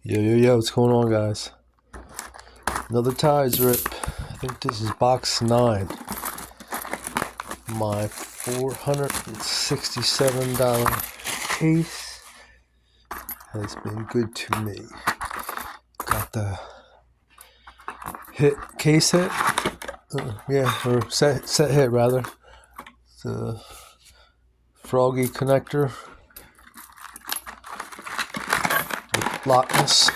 Yo, what's going on, guys? Another ties rip. I think this is box 9. My $467 case has been good to me. Got the case hit. Or set hit rather. The froggy connector. Lockless.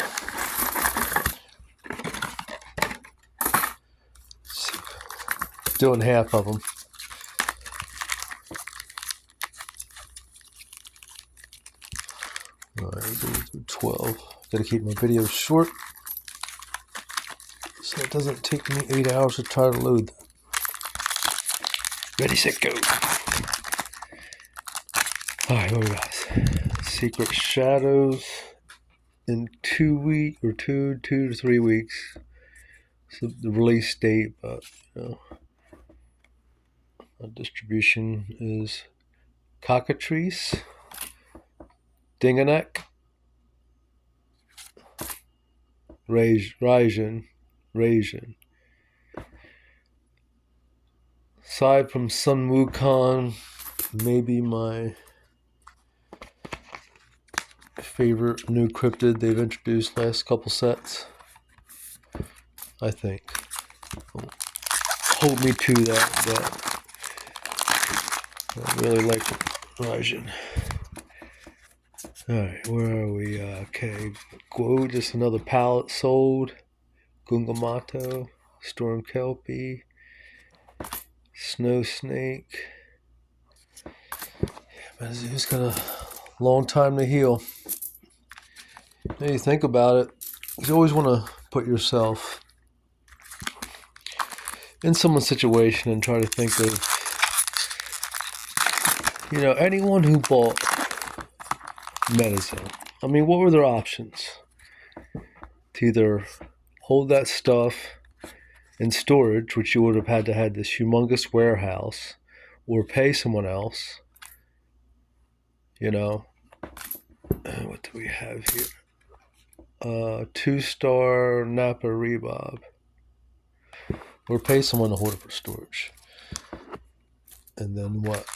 Doing half of them. Alright, 12. Gotta keep my videos short so it doesn't take me 8 hours to try to load them. Ready, set, go. Alright, what do we got? Secret Shadows in 2 weeks or two to 3 weeks. So the release date, but distribution is Cockatrice, Dinganek, Raisin. Aside from Sun Wukong, maybe my favorite new cryptid they've introduced last couple sets. I think. Don't hold me to that, but I really like Raisin. Alright, where are we? Okay, Guo, just another pallet sold. Gungamato, Storm Kelpie, Snow Snake. But it's got a long time to heal. Now you think about it, you always want to put yourself in someone's situation and try to think of, anyone who bought medicine. I mean, what were their options? To either hold that stuff in storage, which you would have had to have this humongous warehouse, or pay someone else. What do we have here? 2-star Napa Rebob. Or pay someone to hold it for storage. And then what?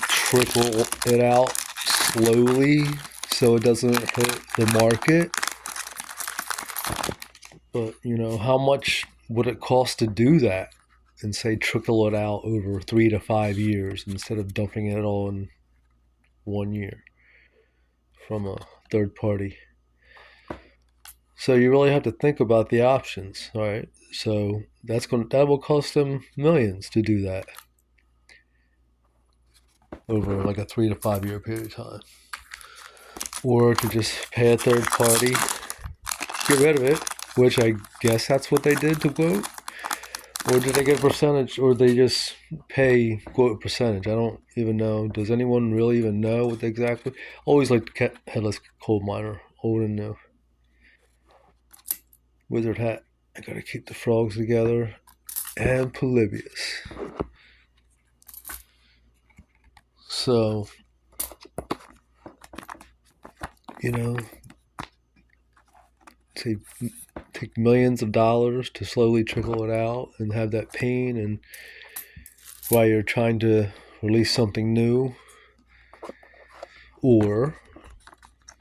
Trickle it out slowly so it doesn't hurt the market. But, how much would it cost to do that? And say trickle it out over 3 to 5 years instead of dumping it all in 1 year from a third party. So you really have to think about the options, all right? So that will cost them millions to do that over like a 3 to 5 year period of time. Or to just pay a third party, get rid of it, which I guess that's what they did to Quote. Or did they get a percentage, or they just pay Quote percentage? I don't even know. Does anyone really even know what they exactly? Always like Headless Coal Miner, old and new. Wizard hat. I gotta keep the frogs together. And Polybius. So, take millions of dollars to slowly trickle it out and have that pain, and while you're trying to release something new, or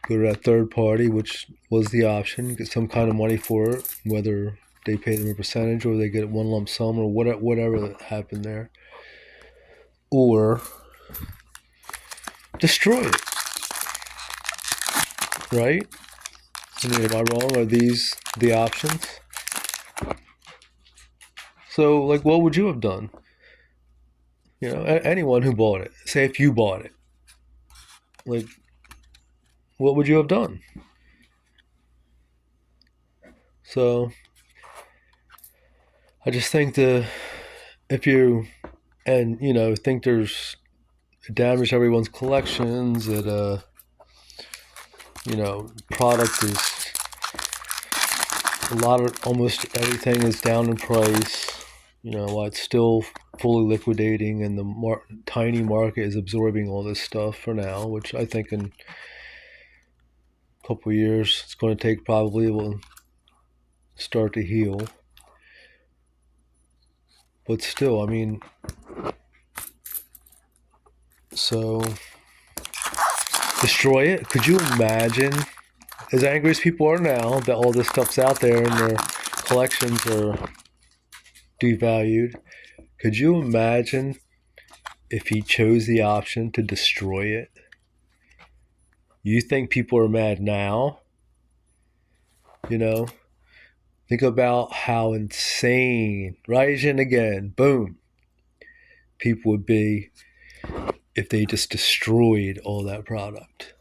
go to that third party, which was the option, get some kind of money for it, whether they pay them a percentage or they get one lump sum or whatever that happened there, or destroy it, right? I mean, am I wrong? Are these the options? So, what would you have done? Anyone who bought it, say if you bought it, what would you have done? So, I just think if you, think there's damage to everyone's collections, that, product is, almost everything is down in price, while it's still fully liquidating, and the tiny market is absorbing all this stuff for now, which I think in a couple of years. It's going to take probably will start to heal. But still, I mean, so destroy it? Could you imagine, as angry as people are now, that all this stuff's out there and their collections are devalued? Could you imagine if he chose the option to destroy it? You think people are mad now? You know? Think about how insane, rising again, boom, people would be if they just destroyed all that product.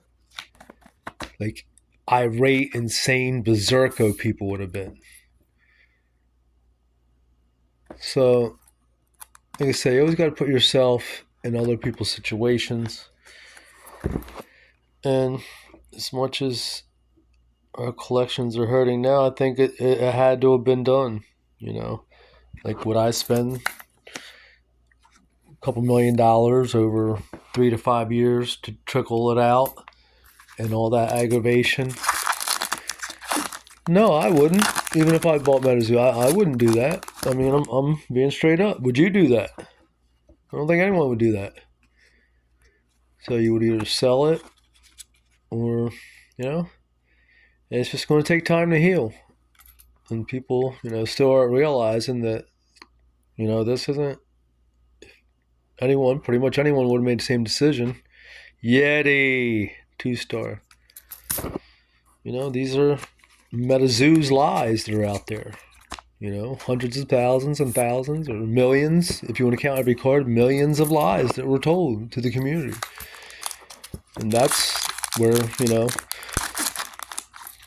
Like, irate, insane, berserko people would have been. So, like I say, you always got to put yourself in other people's situations. And as much as our collections are hurting now, I think it had to have been done. You know, like, would I spend a couple $1 million over 3 to 5 years to trickle it out and all that aggravation? No, I wouldn't. Even if I bought Metazoo, I wouldn't do that. I mean, I'm being straight up. Would you do that? I don't think anyone would do that. So you would either sell it or, you know, and it's just going to take time to heal. And people, you know, still aren't realizing that, you know, this isn't anyone, pretty much anyone would have made the same decision. Yeti, 2-star. You know, these are Metazoo's lies that are out there. You know, hundreds of thousands and thousands or millions, if you want to count every card, millions of lies that were told to the community. And that's where, you know,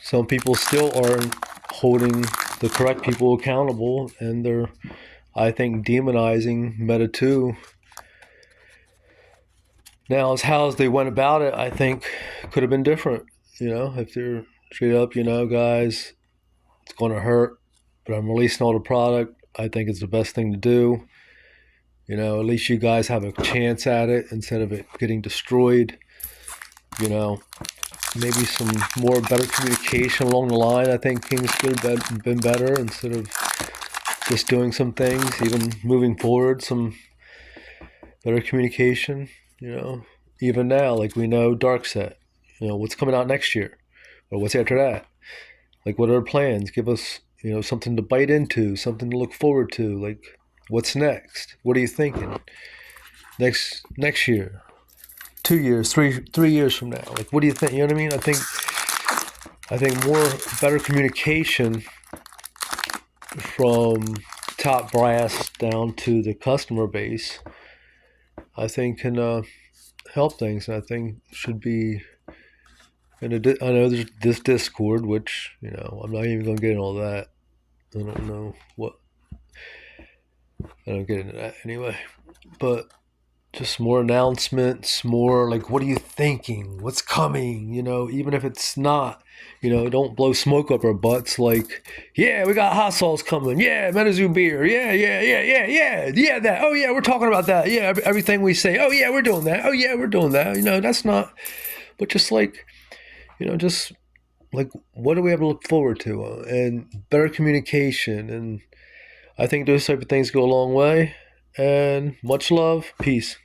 some people still aren't holding the correct people accountable, and they're, I think, demonizing Meta 2. Now, as how they went about it, I think could have been different. You know, if they're straight up, you know, guys, it's going to hurt, but I'm releasing all the product. I think it's the best thing to do. You know, at least you guys have a chance at it instead of it getting destroyed. You know, maybe some more better communication along the line. I think things could have been better instead of just doing some things, even moving forward, some better communication. You know, even now, like, we know Dark Set. You know, what's coming out next year, or what's after that? Like, what are our plans? Give us, you know, something to bite into, something to look forward to. Like, what's next? What are you thinking? Next year, 2 years, 3 years from now. Like, what do you think? You know what I mean? I think more better communication from top brass down to the customer base, I think, can help things. And I think should be. And I know there's this Discord, which, you know, I'm not even going to get into all that. I don't know what. I don't get into that anyway. But just more announcements, more like, what are you thinking? What's coming? You know, even if it's not, you know, don't blow smoke up our butts like, yeah, we got hot sauce coming. Yeah, Metazoo beer. Yeah, that. Oh, yeah, we're talking about that. Yeah, everything we say. Oh, yeah, we're doing that. Oh, yeah, we're doing that. You know, that's not, but just like, you know, just like, what do we have to look forward to? And better communication. And I think those type of things go a long way. And much love. Peace.